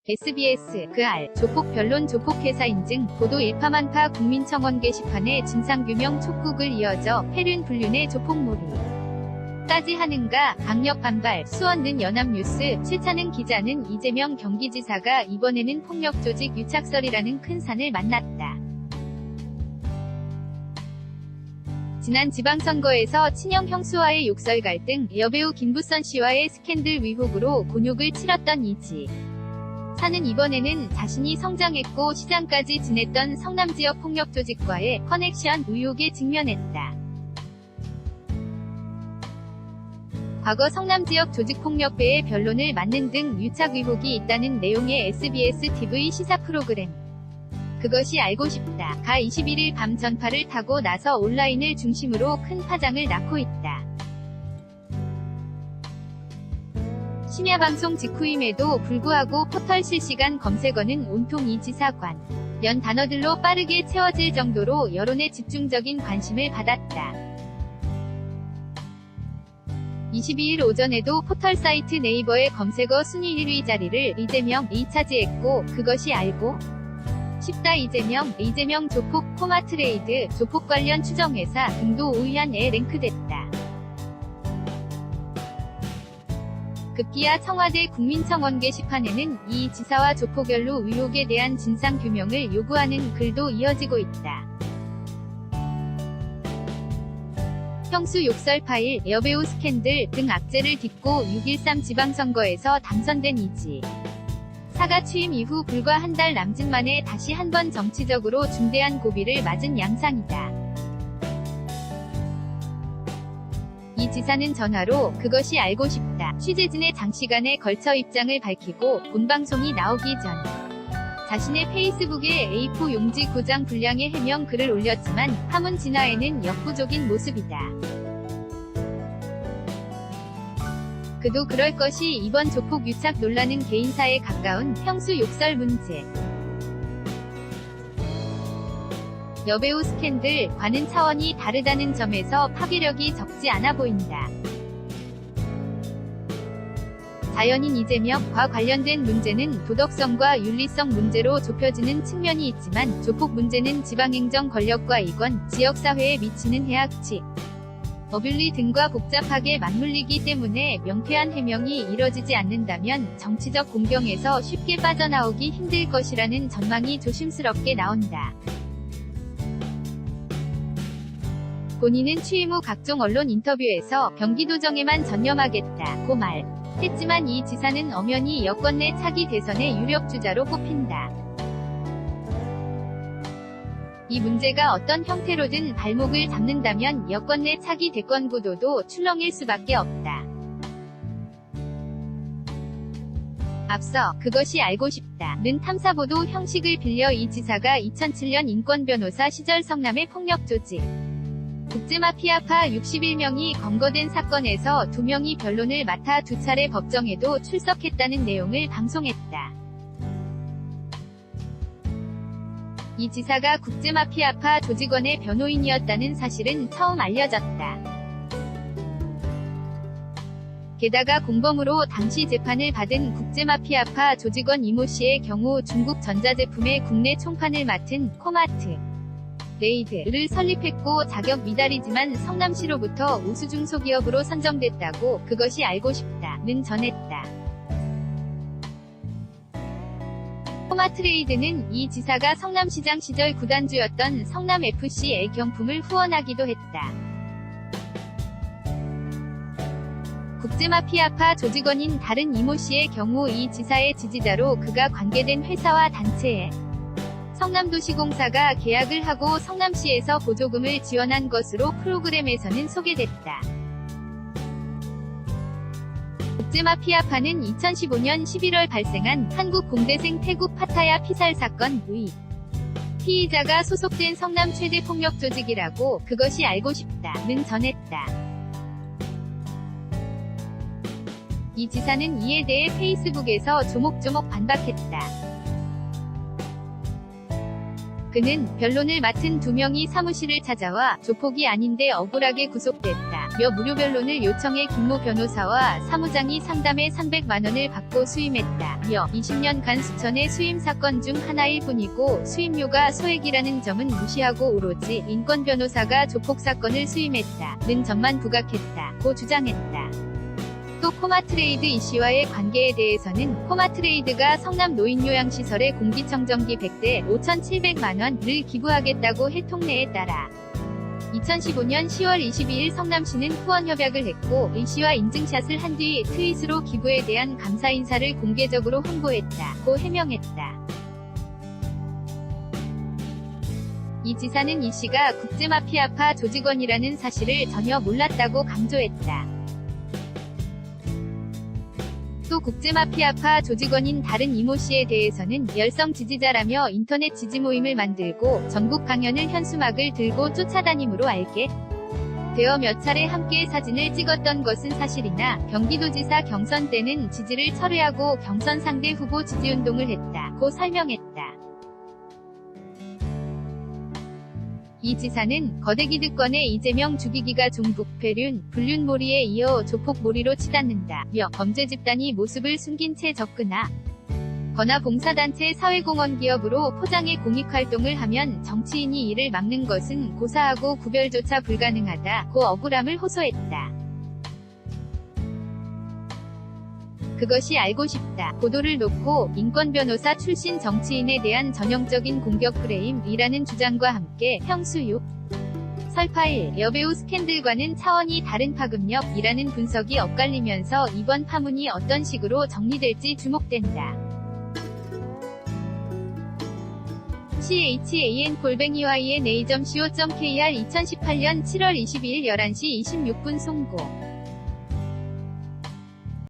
SBS, 조폭 변론 조폭회사 인증, 보도 일파만파 국민청원 게시판에 진상규명 촉구글 이어져 패륜 불륜의 조폭몰이 까지 하는가, 강력 반발, 수원는 연합뉴스, 최찬은 기자는 이재명 경기지사가 이번에는 폭력조직 유착설이라는 큰 산을 만났다. 지난 지방선거에서 친형 형수와의 욕설 갈등, 여배우 김부선 씨와의 스캔들 위혹으로 곤욕을 치렀던 이지 사는 이번에는 자신이 성장했고 시장까지 지냈던 성남지역 폭력조직과의 커넥션 의혹에 직면했다. 과거 성남지역 조직폭력배의 변론을 맡는 등 유착 의혹이 있다는 내용의 SBS TV 시사 프로그램 그것이 알고 싶다 가 21일 밤 전파를 타고 나서 온라인을 중심으로 큰 파장을 낳고 있다. 심야방송 직후임에도 불구하고 포털 실시간 검색어는 온통 이 지사관 연 단어들로 빠르게 채워질 정도로 여론의 집중적인 관심을 받았다. 22일 오전에도 포털 사이트 네이버의 검색어 순위 1위 자리를 이재명이 차지했고 그것이 알고 싶다 이재명 조폭 코마트레이드 조폭 관련 추정회사 등도 5위안에 랭크됐다. 급기야 청와대 국민청원 게시판에는 이 지사와 조폭연루 의혹에 대한 진상규명을 요구하는 글도 이어지고 있다. 형수 욕설 파일, 여배우 스캔들 등 악재를 딛고 6.13 지방선거에서 당선된 이지 사가 취임 이후 불과 한 달 남짓 만에 다시 한번 정치적으로 중대한 고비를 맞은 양상이다. 이 지사는 전화로 그것이 알고 싶다 취재진의 장시간에 걸쳐 입장을 밝히고 본방송이 나오기 전 자신의 페이스북에 A4 용지 고장 불량의 해명 글을 올렸지만 파문 진화에는 역부족인 모습이다. 그도 그럴 것이 이번 조폭 유착 논란은 개인사에 가까운 형수 욕설 문제 여배우 스캔들과는 차원이 다르다는 점에서 파괴력이 적지 않아 보인다. 자연인 이재명과 관련된 문제는 도덕성과 윤리성 문제로 좁혀지는 측면이 있지만 조폭 문제는 지방행정 권력과 이권, 지역사회에 미치는 해악치, 어뷰리 등과 복잡하게 맞물리기 때문에 명쾌한 해명이 이뤄지지 않는다면 정치적 공경에서 쉽게 빠져나오기 힘들 것이라는 전망이 조심스럽게 나온다. 본인은 취임 후 각종 언론 인터뷰에서 경기도정에만 전념하겠다고 말했지만 이 지사는 엄연히 여권 내 차기 대선의 유력 주자로 꼽힌다. 이 문제가 어떤 형태로든 발목을 잡는다면 여권 내 차기 대권 구도도 출렁일 수밖에 없다. 앞서 그것이 알고 싶다는 탐사보도 형식을 빌려 이 지사가 2007년 인권변호사 시절 성남의 폭력조직 국제마피아파 61명이 검거된 사건에서 2명이 변론을 맡아 2차례 법정에도 출석했다는 내용을 방송했다. 이 지사가 국제마피아파 조직원의 변호인이었다는 사실은 처음 알려졌다. 게다가 공범으로 당시 재판을 받은 국제마피아파 조직원 이모 씨의 경우 중국 전자제품의 국내 총판을 맡은 코마트 레이드를 설립했고 자격 미달이지만 성남시로부터 우수 중소기업으로 선정됐다고 그것이 알고 싶다는 전했다. 코마트레이드는 이 지사가 성남시장 시절 구단주였던 성남FC의 경품을 후원하기도 했다. 국제마피아파 조직원인 다른 이모 씨의 경우 이 지사의 지지자로 그가 관계된 회사와 단체에 성남도시공사가 계약을 하고 성남시에서 보조금을 지원한 것으로 프로그램에서는 소개됐다. 국제마피아파는 2015년 11월 발생한 한국 공대생 태국 파타야 피살 사건의 피의자가 소속된 성남 최대 폭력조직이라고 그것이 알고 싶다는 전했다. 이 지사는 이에 대해 페이스북에서 조목조목 반박했다. 그는 변론을 맡은 2명이 사무실을 찾아와 조폭이 아닌데 억울하게 구속됐다. 며 무료 변론을 요청해 김모 변호사와 사무장이 상담에 300만 원을 받고 수임했다. 며 20년간 수천의 수임 사건 중 하나일 뿐이고 수임료가 소액이라는 점은 무시하고 오로지 인권 변호사가 조폭 사건을 수임했다는 점만 부각했다. 고 주장했다. 또 코마트레이드 이씨와의 관계에 대해서는 코마트레이드가 성남 노인요양시설에 공기청정기 100대 5,700만 원을 기부하겠다고 해 통내에 따라 2015년 10월 22일 성남시는 후원협약을 했고 이씨와 인증샷을 한 뒤 트윗으로 기부에 대한 감사 인사를 공개적으로 홍보했다고 해명했다. 이 지사는 이씨가 국제마피아파 조직원이라는 사실을 전혀 몰랐다고 강조했다. 또 국제마피아파 조직원인 다른 이모 씨에 대해서는 열성 지지자라며 인터넷 지지 모임을 만들고 전국 강연을 현수막을 들고 쫓아다님으로 알게 되어 몇 차례 함께 사진을 찍었던 것은 사실이나 경기도지사 경선 때는 지지를 철회하고 경선 상대 후보 지지운동을 했다고 설명했다. 이 지사는 거대 기득권의 이재명 죽이기가 종북, 배륜, 불륜몰이에 이어 조폭몰이로 치닫는다 며 범죄 집단이 모습을 숨긴 채 접근하 거나 봉사단체 사회공헌 기업으로 포장해 공익활동을 하면 정치인이 이를 막는 것은 고사하고 구별조차 불가능하다고 억울함을 호소했다. 그것이 알고 싶다. 고도를 놓고 인권변호사 출신 정치인에 대한 전형적인 공격 프레임이라는 주장과 함께 형수육 설파일 여배우 스캔들과는 차원이 다른 파급력이라는 분석이 엇갈리면서 이번 파문이 어떤 식으로 정리될지 주목된다. CHAN-YNA.co.kr 2018년 7월 22일 11시 26분 송고